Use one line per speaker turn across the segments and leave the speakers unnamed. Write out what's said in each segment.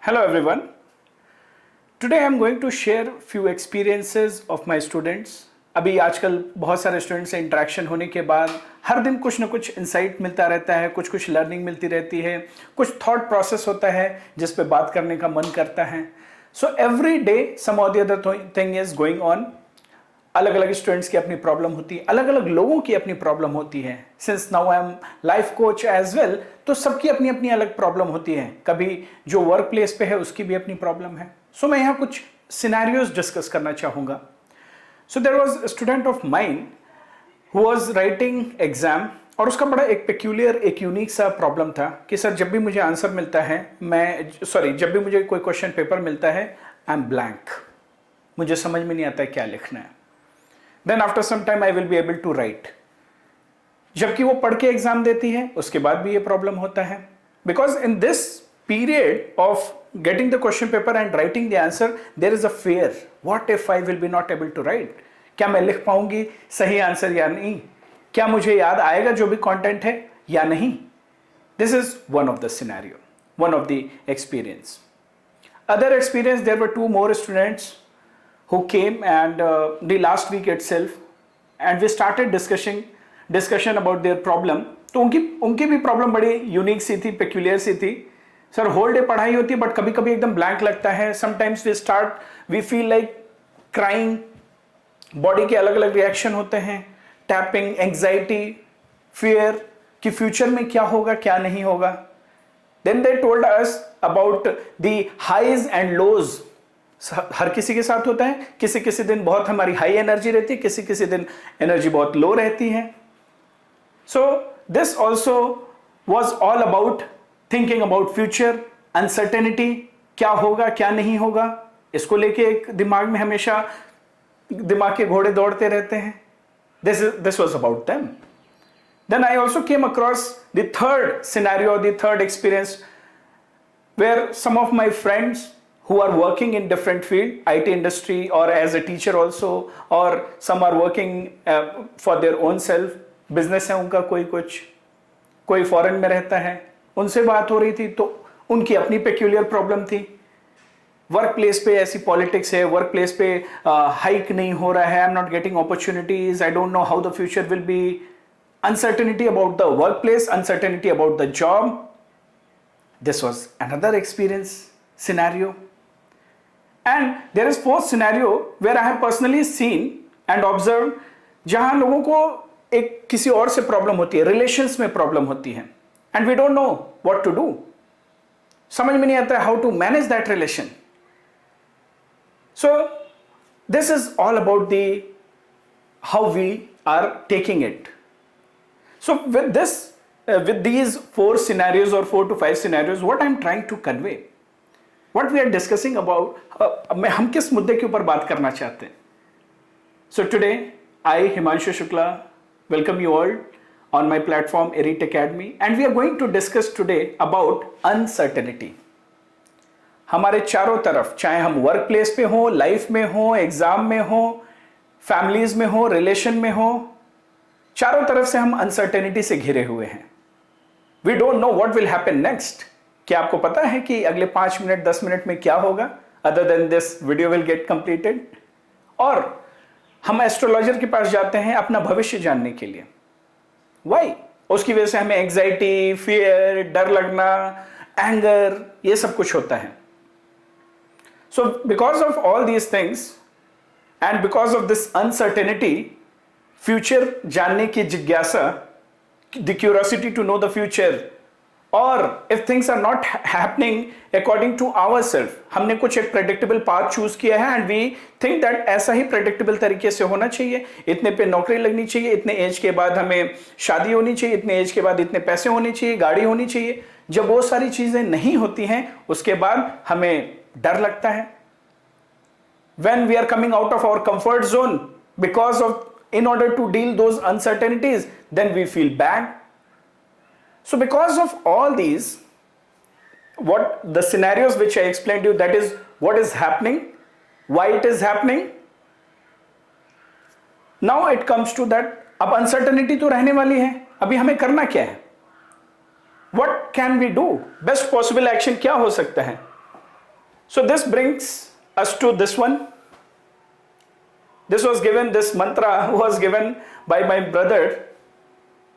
Hello everyone. Today I am going to share few experiences of my students. अभी आजकल बहुत सारे students से इंटरेक्शन होने के बाद हर दिन कुछ ना कुछ इंसाइट मिलता रहता है, कुछ कुछ लर्निंग मिलती रहती है, कुछ थॉट प्रोसेस होता है जिस पे बात करने का मन करता है. सो एवरी डे सम और the other thing is going on. अलग अलग स्टूडेंट्स की अपनी प्रॉब्लम होती है, अलग अलग लोगों की अपनी प्रॉब्लम होती है. Since now I am life coach as well, तो सबकी अपनी अपनी अलग प्रॉब्लम होती है. कभी जो वर्क प्लेस पे है उसकी भी अपनी प्रॉब्लम है. सो मैं यहाँ कुछ सिनेरियोज डिस्कस करना चाहूँगा. So there was a student of mine who was writing exam, और उसका बड़ा एक पेक्यूलियर, एक यूनिक सा प्रॉब्लम था कि सर जब भी मुझे आंसर मिलता है, जब भी मुझे कोई क्वेश्चन पेपर मिलता है, आई एम ब्लैंक. मुझे समझ में नहीं आता है क्या लिखना है. Then after some time I will be able to write. जबकि वो पढ़ के एग्जाम देती है, उसके बाद भी ये प्रॉब्लम होता है. Because in this period of getting the question paper and writing the answer, there is a fear. What if I will be not able to write? क्या मैं लिख पाऊंगी सही आंसर या नहीं? क्या मुझे याद आएगा जो भी कंटेंट है या नहीं? This is one of the scenario, one of the experience. Other experience, there were two more students who came and the last week itself, and we started discussion about their problem. तो उनकी भी problem बड़ी unique सी थी, peculiar सी थी. Sir whole day पढ़ाई होती है but कभी कभी एकदम ब्लैंक लगता है. Sometimes we feel like crying. Body के अलग अलग रिएक्शन होते हैं, टैपिंग, एंग्जाइटी, फियर कि फ्यूचर में क्या होगा क्या नहीं होगा. Then they told us about the highs and lows. हर किसी के साथ होता है. किसी किसी दिन बहुत हमारी हाई एनर्जी रहती है, किसी किसी दिन एनर्जी बहुत लो रहती है. So this also was all about thinking about future, uncertainty, क्या होगा क्या नहीं होगा. इसको लेके एक दिमाग में हमेशा दिमाग के घोड़े दौड़ते रहते हैं. This was about them. Then I also came across the third scenario, the third experience, where some of my friends who are working in different field, IT industry or as a teacher also, or some are working for their own self, business है उनका कोई foreign में रहता है. उनसे बात हो रही थी तो उनकी अपनी पेक्यूलियर प्रॉब्लम थी. वर्क प्लेस पे ऐसी पॉलिटिक्स है, वर्क प्लेस पे हाइक नहीं हो रहा है, आई am not getting opportunities, I don't know how the future will be. Uncertainty about the work place, uncertainty about the job. This was another experience scenario. And there is fourth scenario where I have personally seen and observed, जहां लोगों को एक किसी और से problem होती है, relations में प्रॉब्लम होती है, and we don't know what to do. समझ में नहीं आता है how to manage that relation. So this is all about the how we are taking it. So with these 4 scenarios or 4 to 5 scenarios, what I'm trying to convey, what we are discussing about, हम किस मुद्दे के ऊपर बात करना चाहते हैं. So today I, Himanshu Shukla, welcome you all on my platform Elite Academy, and we are going to discuss today about uncertainty. हमारे चारों तरफ, चाहे हम वर्क प्लेस पे हो, लाइफ में हो, एग्जाम में हो, फैमिलीज में हो, रिलेशन में हो, चारों तरफ से हम अनसर्टेनिटी से घिरे हुए हैं. We don't know what will happen next. क्या आपको पता है कि अगले 5 मिनट 10 मिनट में क्या होगा, other than this video will get completed. और हम एस्ट्रोलॉजर के पास जाते हैं अपना भविष्य जानने के लिए. वाई? उसकी वजह से हमें एंग्जाइटी, फियर, डर लगना, एंगर, ये सब कुछ होता है. So because of all these things and because of this uncertainty, future जानने की जिज्ञासा, the curiosity to know the future, और if things are not happening according to ourselves, हमने कुछ एक predictable path choose किया है and we think that ऐसा ही predictable तरीके से होना चाहिए. इतने पे नौकरी लगनी चाहिए, इतने एज के बाद हमें शादी होनी चाहिए, इतने एज के बाद इतने पैसे होने चाहिए, गाड़ी होनी चाहिए. जब वो सारी चीजें नहीं होती हैं, उसके बाद हमें डर लगता है. When we are coming out of our comfort zone because of, in order to deal those uncertainties, then we feel bad. So because of all these, what the scenarios which I explained to you, that is what is happening, why it is happening. Now it comes to that, अब uncertainty तो रहने वाली है, अभी हमें करना क्या है? What can we do? Best possible action क्या हो सकता है? So this brings us to this one. This mantra was given by my brother.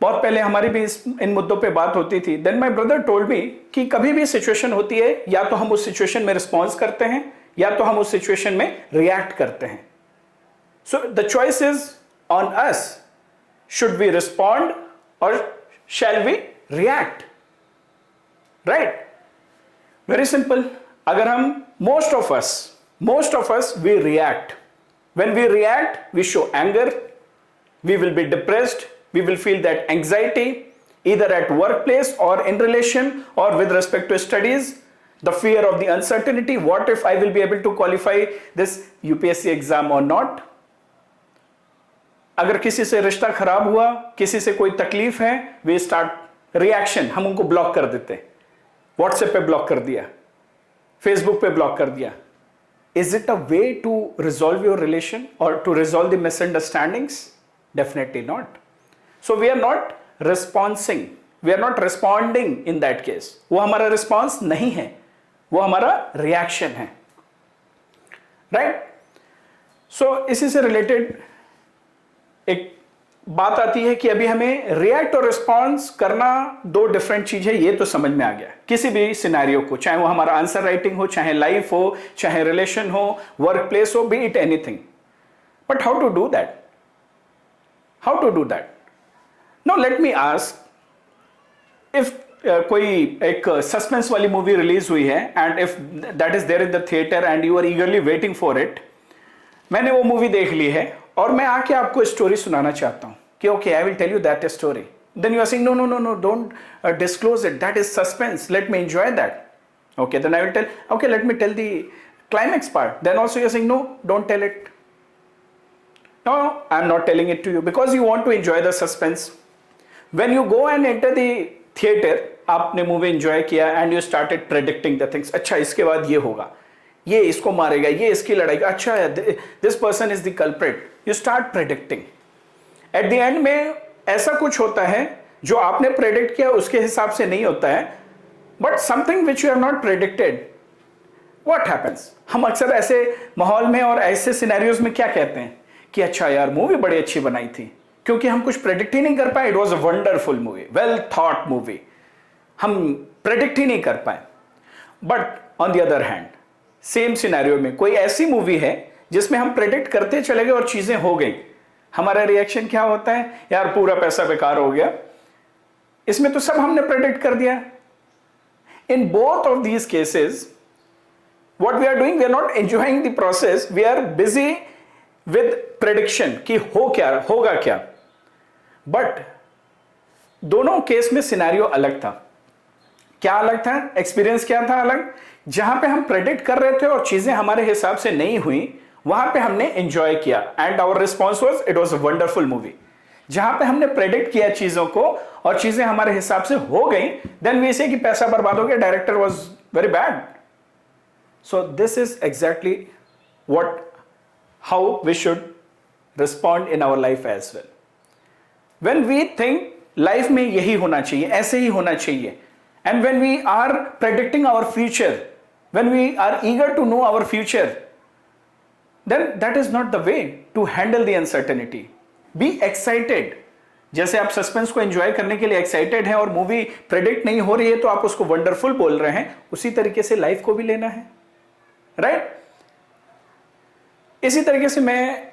बहुत पहले हमारी भी इन मुद्दों पे बात होती थी. Then my brother told me कि कभी भी सिचुएशन होती है, या तो हम उस सिचुएशन में रिस्पॉन्स करते हैं, या तो हम उस सिचुएशन में रिएक्ट करते हैं. So the choice is on us. Should we respond or shall we react? Right? Very simple. अगर हम most of us we react. When we react, we show anger, we will be depressed, we will feel that anxiety either at workplace or in relation or with respect to studies, the fear of the uncertainty, what if I will be able to qualify this UPSC exam or not. अगर किसी से रिश्ता खराब हुआ, किसी से कोई तकलीफ है, we start reaction, हम उनको ब्लॉक कर देते. व्हाट्सएप पे ब्लॉक कर दिया, फेसबुक पे ब्लॉक कर दिया. Is it a way to resolve your relation or to resolve the misunderstandings? Definitely not. So we are not responding. We are not responding in that case. वो हमारा response नहीं है, वो हमारा reaction है. Right? So इसी से related एक बात आती है कि अभी हमें रिएक्ट और रिस्पॉन्स करना दो डिफरेंट चीज है. ये तो समझ में आ गया. किसी भी सिनेरियो को, चाहे वो हमारा आंसर राइटिंग हो, चाहे लाइफ हो, चाहे रिलेशन हो, वर्क प्लेस हो, be it anything. But how to do that? Now let me ask, if कोई एक सस्पेंस वाली मूवी रिलीज हुई है and if that is there in the theatre and you are eagerly waiting for it. मैंने वो movie देख ली है और मैं आके आपको स्टोरी सुनाना चाहता हूं कि okay, I will tell you that story. Then you are saying no, don't disclose it, that is suspense, let me enjoy that. Okay, then I will tell, okay, let me tell the climax part. Then also you are saying no, don't tell it. No, I am not telling it to you because you want to enjoy the suspense. When you go and enter the theatre, आपने movie enjoy किया and you started predicting the things. अच्छा, इसके बाद ये होगा, ये इसको मारेगा, ये इसकी लड़ाई, अच्छा this person is the culprit. You start predicting. At the end में ऐसा कुछ होता है जो आपने प्रेडिक्ट किया उसके हिसाब से नहीं होता है, but something which you have not predicted. What happens? हम अक्सर ऐसे माहौल में और ऐसे सिनेरियोज में क्या कहते हैं कि अच्छा यार, मूवी बड़ी अच्छी बनाई थी, क्योंकि हम कुछ प्रेडिक्ट ही नहीं कर पाए. It was a wonderful movie, well thought movie. हम प्रेडिक्ट ही नहीं कर पाए. But on the other hand, same scenario में कोई ऐसी मूवी है जिसमें हम प्रेडिक्ट करते चले गए और चीजें हो गई. हमारा रिएक्शन क्या होता है? यार, पूरा पैसा बेकार हो गया, इसमें तो सब हमने प्रेडिक्ट कर दिया. In both of these cases what we are doing, we are not enjoying the process, we are busy with prediction कि होगा क्या. बट दोनों केस में सिनेरियो अलग था. क्या अलग था? एक्सपीरियंस क्या था अलग? जहां पे हम प्रेडिक्ट कर रहे थे और चीजें हमारे हिसाब से नहीं हुई, वहां पे हमने एंजॉय किया and our response was it was a wonderful movie. जहां पे हमने प्रेडिक्ट किया चीजों को और चीजें हमारे हिसाब से हो गई, देन वी से कि पैसा बर्बाद हो गया, director was very bad. So this is exactly what how we should respond in our life as well. When we think life में यही होना चाहिए, ऐसे ही होना चाहिए, and when we are predicting our future, when we are eager to know our future, then that is not the way to handle the uncertainty. Be excited. जैसे आप suspense को एंजॉय करने के लिए एक्साइटेड हैं और मूवी प्रेडिक्ट नहीं हो रही है तो आप उसको वंडरफुल बोल रहे हैं, उसी तरीके से लाइफ को भी लेना है. राइट? इसी तरीके से मैं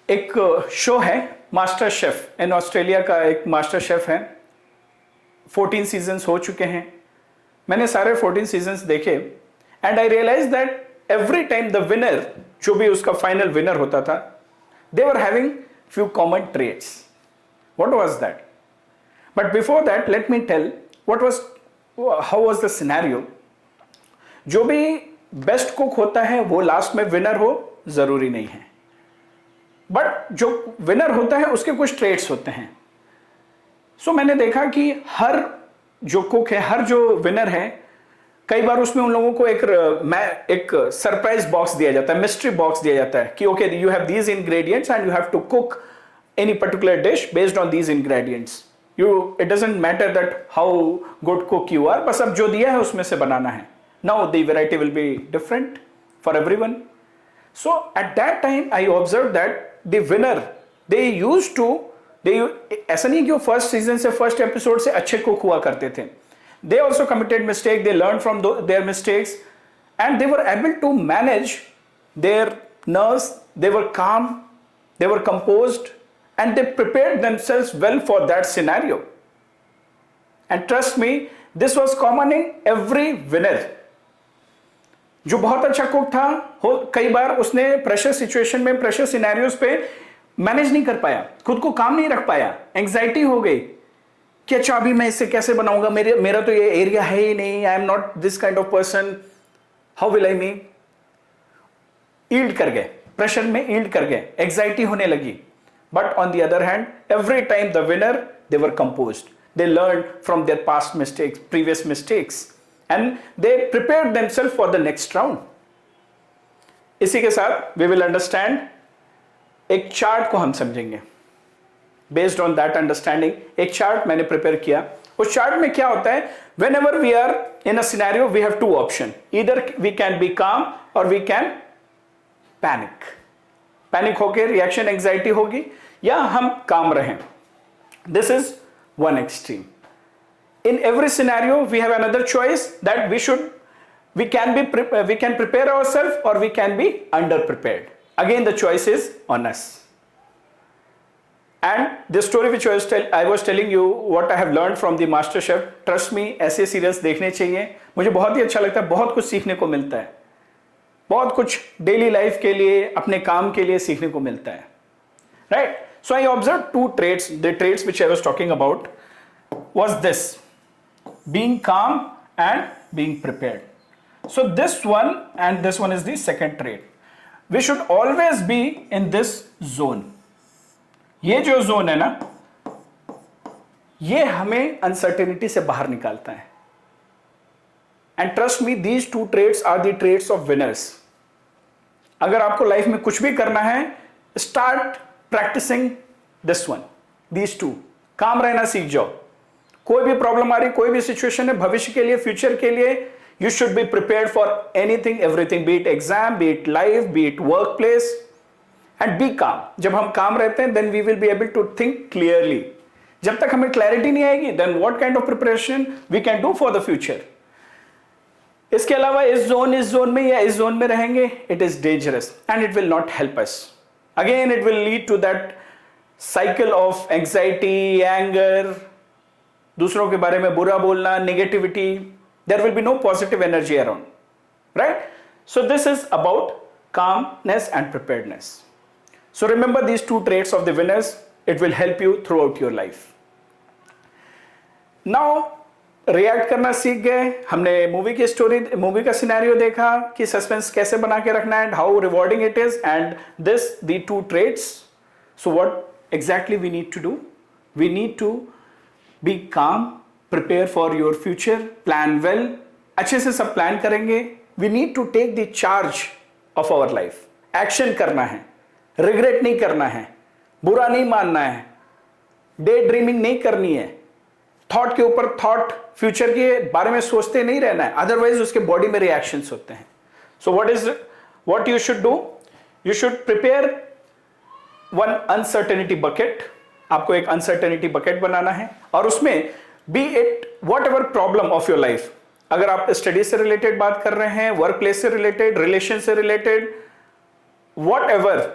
एक शो है मास्टर शेफ, इन ऑस्ट्रेलिया का एक मास्टर शेफ है. 14 सीजन्स हो चुके हैं. मैंने सारे 14 सीजन्स देखे and I realise that every time the winner, जो भी उसका फाइनल विनर होता था, they were having few common traits. What was that? But before that let me tell how was the scenario. जो भी बेस्ट कुक होता है वो लास्ट में विनर हो, जरूरी नहीं है, बट जो विनर होता है उसके कुछ ट्रेट्स होते हैं. सो मैंने देखा कि हर जो कुक है, हर जो विनर है, कई बार उसमें उन लोगों को एक सरप्राइज बॉक्स दिया जाता है, मिस्ट्री बॉक्स दिया जाता है कि okay, you have these ingredients and you have to cook any particular dish based on these ingredients. It doesn't matter that how good cook you are, बस अब जो दिया है उसमें से बनाना है. Now the variety will be different for everyone. So at that time I observed that the winner, they used to, ऐसा नहीं कि वो फर्स्ट सीजन से फर्स्ट एपिसोड से अच्छे कुक हुआ करते थे. They also committed mistake, they learned from their mistakes, and they were able to manage their nerves. They were calm, they were composed, and they prepared themselves well for that scenario. And trust me, this was common in every winner. जो बहुत अच्छा cook था, कई बार उसने pressure situation में, pressure scenarios पे manage नहीं कर पाया, खुद को काम नहीं रख पाया, एंग्जाइटी हो गई कि अच्छा अभी मैं इससे कैसे बनाऊंगा, मेरा तो ये एरिया है ही नहीं, आई am not this kind of person, how will I me. Yield कर गए, प्रेशर में ईल्ड कर गए, एंग्जाइटी होने लगी. But on the other hand, every time the winner, they were composed, they learn from their past mistakes, previous mistakes, and they prepared themselves for the next round. इसी के साथ we will understand, एक chart को हम समझेंगे. Based on that understanding एक chart मैंने prepare किया. उस चार्ट में क्या होता है, whenever we are in a scenario we have two option, either we can be calm और वी कैन पैनिक. पैनिक होकर रिएक्शन एंग्जाइटी होगी, या हम काम रहें. This is one extreme. In every scenario we have another choice that we can prepare ourselves or we can be under prepared. Again the choice is on us. And the story which I was telling you, what I have learned from the Master Chef, trust me, ऐसे serials देखने चाहिए. मुझे बहुत ही अच्छा लगता है, बहुत कुछ सीखने को मिलता है, बहुत कुछ डेली लाइफ के लिए, अपने काम के लिए सीखने को मिलता है. Right? So I observed two traits. The traits which I was talking about was this: being calm and being prepared. So this one and this one is the second trait. We should always be in this zone. ये जो zone है ना, ये हमें uncertainty से बाहर निकालता है. And trust me, these two traits are the traits of winners. अगर आपको लाइफ में कुछ भी करना है, start practicing this one, these two. Calm रहना सीख जाओ. कोई भी प्रॉब्लम आ रही, कोई भी सिचुएशन है, भविष्य के लिए, फ्यूचर के लिए, you should be prepared for anything, everything, be it exam, be it life, be it workplace, and be calm. जब हम काम रहते हैं, then we will be able to think clearly. जब तक हमें clarity नहीं आएगी, then what kind of preparation we can do for the future? इसके अलावा इस जोन में या इस जोन में रहेंगे, it is dangerous and it will not help us. Again, it will lead to that cycle of anxiety, anger, दूसरों के बारे में बुरा बोलना, negativity. There will be no positive energy around, right? So this is about calmness and preparedness. So remember these two traits of the winners. It will help you throughout your life. Now react करना सीख गए. हमने movie की story, movie का scenario देखा कि suspense कैसे बना के रखना है, how rewarding it is, and the two traits. So what exactly we need to do? We need to be calm, prepare for your future, plan well. अच्छे से सब प्लान करेंगे. We need to take the charge of our life. Action करना है, regret नहीं करना है, बुरा नहीं मानना है, डे ड्रीमिंग नहीं करनी है, थॉट के ऊपर थॉट, फ्यूचर के बारे में सोचते नहीं रहना है, अदरवाइज उसके बॉडी में रिएक्शंस होते हैं. So what you should do, you should prepare one uncertainty bucket. आपको एक अनसर्टेनिटी बकेट बनाना है और उसमें be it whatever problem of your life. अगर आप स्टडी से रिलेटेड बात कर रहे हैं, वर्क प्लेस से रिलेटेड, रिलेशन से रिलेटेड, वॉट एवर,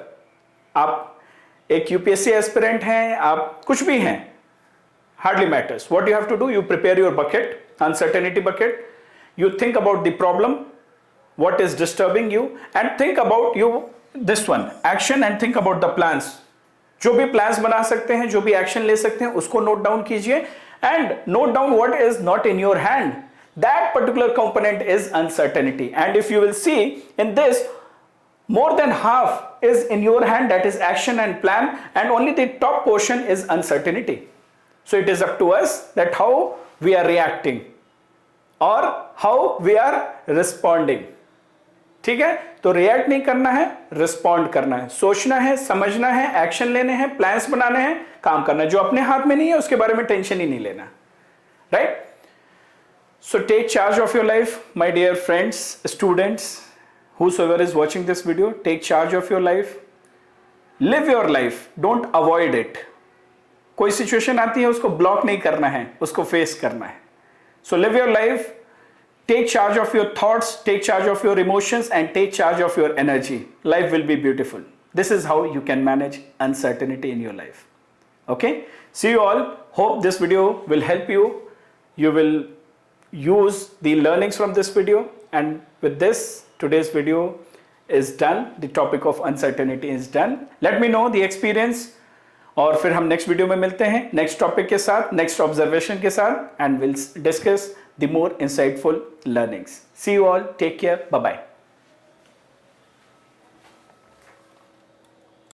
आप एक यूपीएससी एस्पिरेंट हैं, आप कुछ भी हैं, hardly matters. What you have to do, you prepare your bucket, uncertainty bucket. You think about the problem, what is disturbing you, and think about this one, action, and think about the plans. जो भी plans बना सकते हैं, जो भी action ले सकते हैं, उसको note down कीजिए, and note down what is not in your hand. That particular component is uncertainty, and if you will see in this, more than half is in your hand, that is action and plan, and only the top portion is uncertainty. So it is up to us that how we are reacting or how we are responding. ठीक है, तो react नहीं करना है, respond करना है, सोचना है, समझना है, एक्शन लेने हैं, प्लान्स बनाने हैं, काम करना है. जो अपने हाथ में नहीं है उसके बारे में टेंशन ही नहीं लेना, right? So take charge of your life, my dear friends, students, whosoever is watching this video. Take charge of your life. Live your life, don't avoid it. कोई सिचुएशन आती है उसको ब्लॉक नहीं करना है, उसको फेस करना है. So live your life, take charge of your thoughts, take charge of your emotions, and take charge of your energy. Life will be beautiful. This is how you can manage uncertainty in your life. Okay, see you all. Hope this video will help you. You will use the learnings from this video, and with this, today's video is done. The topic of uncertainty is done. Let me know the experience, और फिर हम next video में मिलते हैं next topic के साथ, next observation के साथ, and will discuss the more insightful learnings. See you all, take care, bye bye.